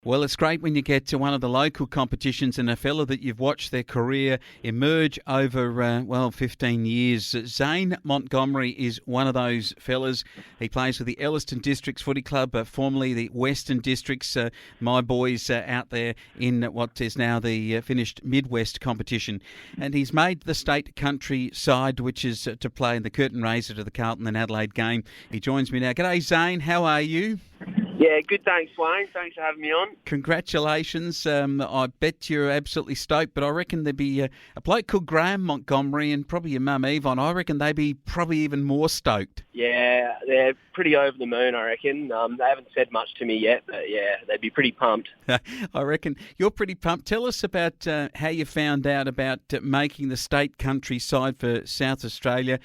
Well, it's great when you get to one of the local competitions and a fella that you've watched their career emerge over, 15 years. Zane Montgomerie is one of those fellas. He plays for the Elliston Districts Footy Club, formerly the Western Districts, my boys out there in what is now the finished Midwest competition. And he's made the state country side, which is to play in the curtain raiser to the Carlton and Adelaide game. He joins me now. G'day, Zane. How are you? Yeah, good, thanks, Wayne. Thanks for having me on. Congratulations. I bet you're absolutely stoked, but I reckon there'd be a bloke called Graham Montgomerie and probably your mum, Yvonne. I reckon they'd be probably even more stoked. Yeah, they're pretty over the moon, I reckon. They haven't said much to me yet, but yeah, they'd be pretty pumped. I reckon you're pretty pumped. Tell us about how you found out about making the state country side for South Australia.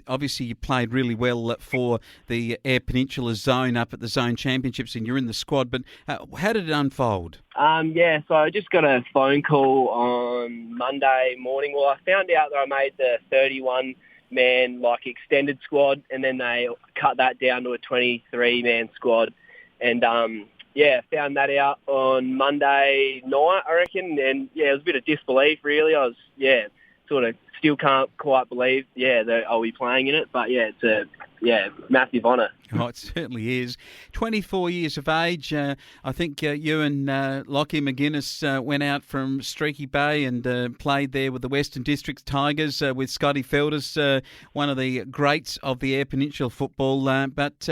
Obviously, you played really well for the Eyre Peninsula zone up at the Zone Championships and you're in the squad, but how did it unfold? So I just got a phone call on Monday morning. Well, I found out that I made the 31-man extended squad, and then they cut that down to a 23-man squad. And found that out on Monday night, I reckon. And it was a bit of disbelief, really. I was sort of still can't quite believe that I'll be playing in it. But it's a massive honour. Oh, it certainly is. 24 years of age. I think you and Lockie McGuinness went out from Streaky Bay and played there with the Western Districts Tigers with Scotty Felders, one of the greats of the Eyre Peninsula football. But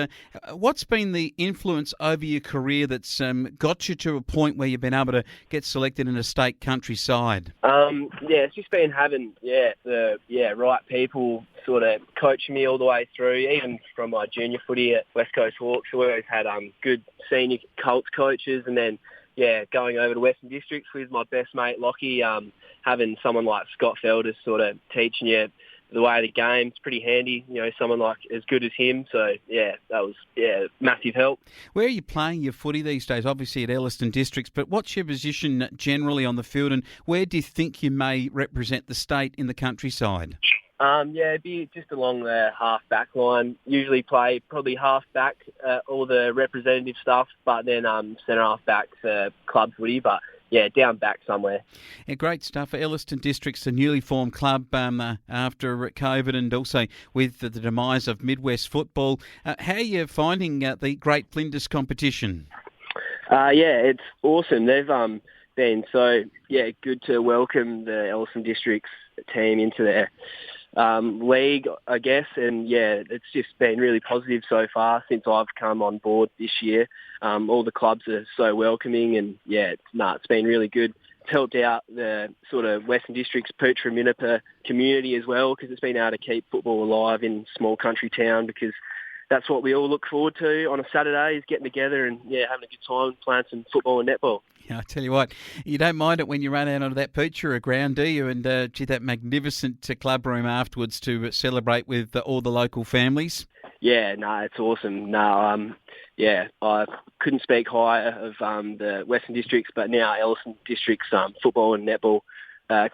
what's been the influence over your career that's got you to a point where you've been able to get selected in a state country side? It's just been having the right people sort of coaching me all the way through, even from my junior footy at West Coast Hawks. We always had good senior Colts coaches, and then going over to Western Districts with my best mate Lockie, having someone like Scott Felders sort of teaching you the way of the game. It's pretty handy, someone like as good as him. So that was massive help. Where are you playing your footy these days? Obviously at Elliston Districts, but what's your position generally on the field, and where do you think you may represent the state in the countryside? It'd be just along the half-back line. Usually play probably half-back, all the representative stuff, but then centre-half-back for club footy, but down back somewhere. Yeah, great stuff. Elliston Districts, a newly formed club after COVID and also with the demise of Midwest football. How are you finding the Great Flinders competition? It's awesome. They've been so good to welcome the Elliston Districts team into their league, I guess, and it's just been really positive so far since I've come on board this year. All the clubs are so welcoming, and it's been really good. It's helped out the sort of Western Districts, Pootra, Minnipa community as well, because it's been able to keep football alive in small country town, because that's what we all look forward to on a Saturday, is getting together and having a good time playing some football and netball. Yeah, I tell you what, you don't mind it when you run out onto that Pootra ground, do you? And that magnificent club room afterwards to celebrate with all the local families. Yeah, no, it's awesome. No, I couldn't speak higher of the Western Districts, but now Elliston Districts football and netball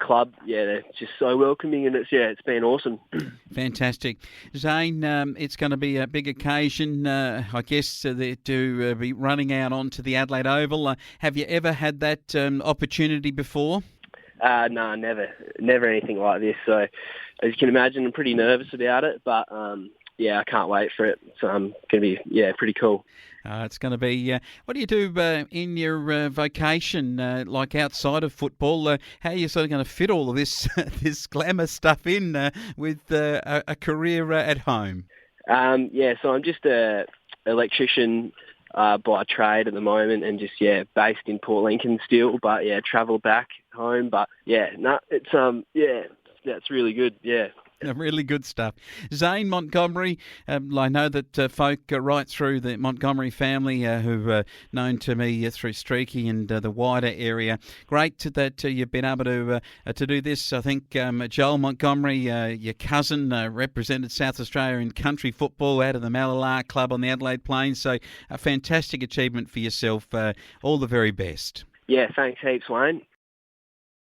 club. They're just so welcoming, and it's been awesome. Fantastic. Zane, it's going to be a big occasion, I guess, to be running out onto the Adelaide Oval. Have you ever had that opportunity before? No, never anything like this. So, as you can imagine, I'm pretty nervous about it, but I can't wait for it. So going to be pretty cool. It's going to be. What do you do in your vocation, like outside of football? How are you sort of going to fit all of this this glamour stuff in with a career at home? So I'm just a electrician by trade at the moment, and just based in Port Lincoln still, but travel back home. But that's really good. Really good stuff. Zane Montgomerie, I know that folk right through the Montgomerie family who've known to me through Streaky and the wider area. Great that you've been able to do this. I think Joel Montgomerie, your cousin, represented South Australia in country football out of the Malalar Club on the Adelaide Plains. So a fantastic achievement for yourself. All the very best. Yeah, thanks heaps, Wayne.